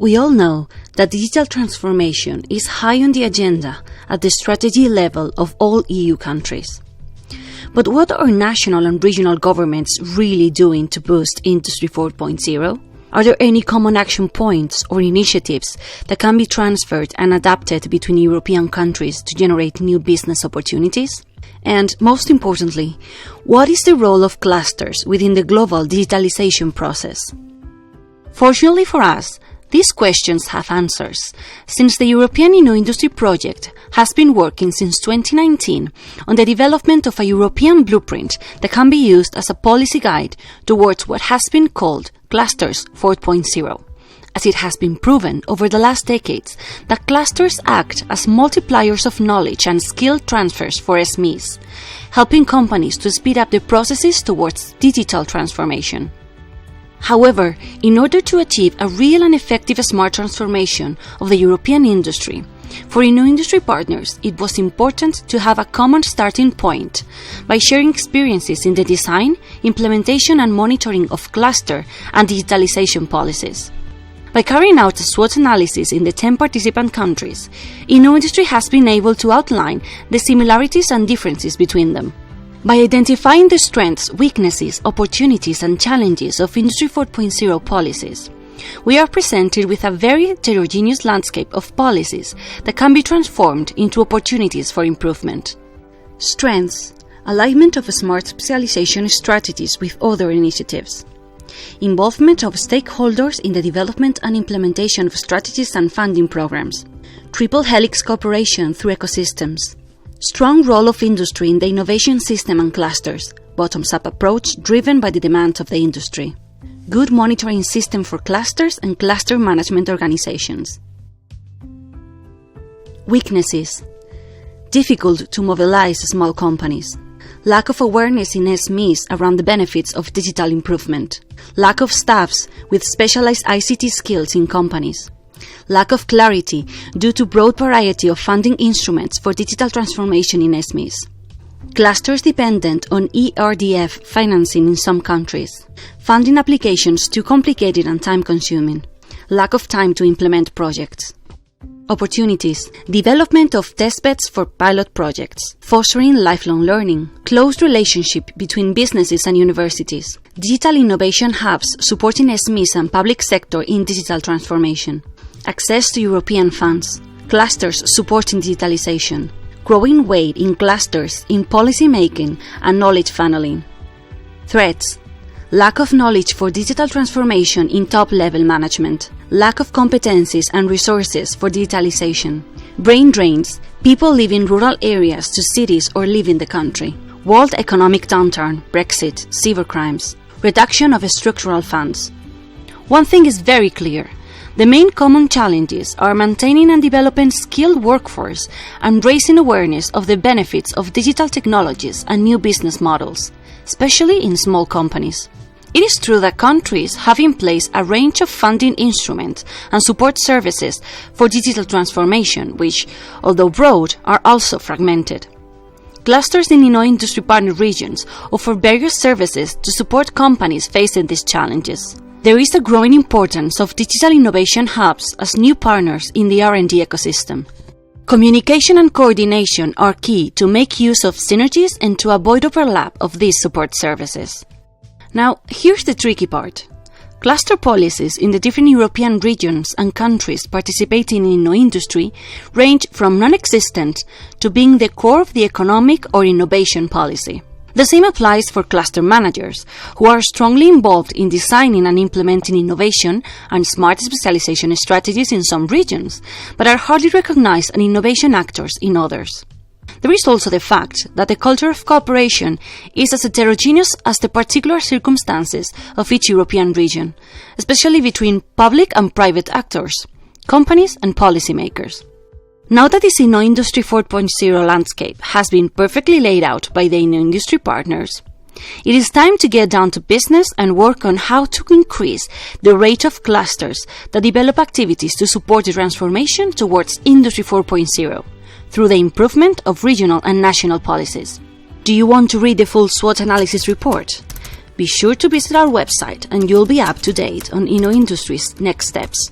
We all know that digital transformation is high on the agenda at the strategy level of all EU countries. But what are national and regional governments really doing to boost Industry 4.0? Are there any common action points or initiatives that can be transferred and adapted between European countries to generate new business opportunities? And most importantly, what is the role of clusters within the global digitalization process? Fortunately for us, these questions have answers, since the European INNO Industry project has been working since 2019 on the development of a European blueprint that can be used as a policy guide towards what has been called Clusters 4.0, as it has been proven over the last decades that clusters act as multipliers of knowledge and skill transfers for SMEs, helping companies to speed up the processes towards digital transformation. However, in order to achieve a real and effective smart transformation of the European industry, for INNO Industry partners, it was important to have a common starting point by sharing experiences in the design, implementation and monitoring of cluster and digitalization policies. By carrying out a SWOT analysis in the 10 participant countries, INNO Industry has been able to outline the similarities and differences between them. By identifying the strengths, weaknesses, opportunities and challenges of Industry 4.0 policies, we are presented with a very heterogeneous landscape of policies that can be transformed into opportunities for improvement. Strengths: alignment of smart specialization strategies with other initiatives. Involvement of stakeholders in the development and implementation of strategies and funding programs. Triple helix cooperation through ecosystems. Strong role of industry in the innovation system and clusters, bottoms-up approach driven by the demands of the industry. Good monitoring system for clusters and cluster management organizations. Weaknesses: difficult to mobilize small companies. Lack of awareness in SMEs around the benefits of digital improvement. Lack of staffs with specialized ICT skills in companies. Lack of clarity due to broad variety of funding instruments for digital transformation in SMEs. Clusters dependent on ERDF financing in some countries. Funding applications too complicated and time-consuming. Lack of time to implement projects. Opportunities: development of testbeds for pilot projects, fostering lifelong learning, close relationship between businesses and universities, digital innovation hubs supporting SMEs and public sector in digital transformation, access to European funds, clusters supporting digitalization, growing weight in clusters in policy making and knowledge funneling. Threats: lack of knowledge for digital transformation in top-level management, lack of competencies and resources for digitalization, brain drains, people leave in rural areas to cities or leaving the country, world economic downturn, Brexit, cybercrimes, reduction of structural funds. One thing is very clear: the main common challenges are maintaining and developing skilled workforce and raising awareness of the benefits of digital technologies and new business models, especially in small companies. It is true that countries have in place a range of funding instruments and support services for digital transformation, which, although broad, are also fragmented. Clusters in INNO Industry partner regions offer various services to support companies facing these challenges. There is a growing importance of digital innovation hubs as new partners in the R&D ecosystem. Communication and coordination are key to make use of synergies and to avoid overlap of these support services. Now, here's the tricky part. Cluster policies in the different European regions and countries participating in INNO Industry range from non-existent to being the core of the economic or innovation policy. The same applies for cluster managers, who are strongly involved in designing and implementing innovation and smart specialization strategies in some regions, but are hardly recognized as innovation actors in others. There is also the fact that the culture of cooperation is as heterogeneous as the particular circumstances of each European region, especially between public and private actors, companies and policymakers. Now that this INNO Industry 4.0 landscape has been perfectly laid out by the INNO Industry partners, it is time to get down to business and work on how to increase the rate of clusters that develop activities to support the transformation towards Industry 4.0 through the improvement of regional and national policies. Do you want to read the full SWOT analysis report? Be sure to visit our website and you'll be up to date on INNO Industry's next steps.